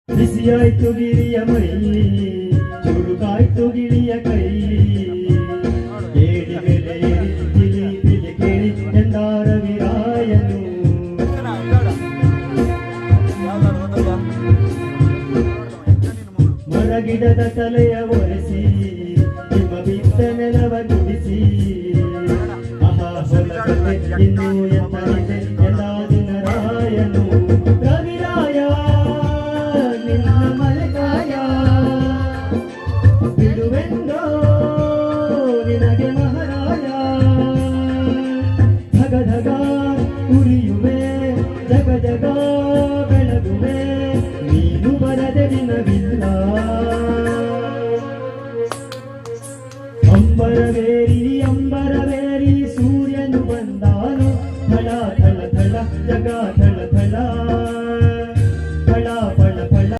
ಬಿಸಿಯಾಯ್ತು ಗಿರಿಯ ಮೈ ಚುರುಕಾಯ್ತು ಗಿಳಿಯ ಕೈ ಏಡಿ ಮೇಲೆ ಏರಿ ತಿಳಿ ತಿಳಿ ಕೇಳಿ ಎಂದಾರ ವಿರಾಯನು ಮರಗಿಡದ ತಲೆಯ ಒರೆಸಿ ನಿಮ್ಮ ಬಿದ್ದ ನೆಲವ ನುಡಿಸಿ ಆಹಾ ಹೊಲಗಡೆ ಇನ್ನೂ ಎಂತನಿದೆ ಎಲ್ಲಾ ದಿನ ರಾಯನು ರವಿರಾಯ ನಿನ್ನ ಮಲೆಕಾಯ ಬಿಡುವೆಂದೋ ನಿನಗೆ ಮಹಾರಾಯ ಧಗ ಧಗ ಉರಿಯುವೆ ಜಗ ಜಗ ಬೆಳಗುವೆ ನೀನು ಬರದೆ ದಿನವಿಲ್ಲ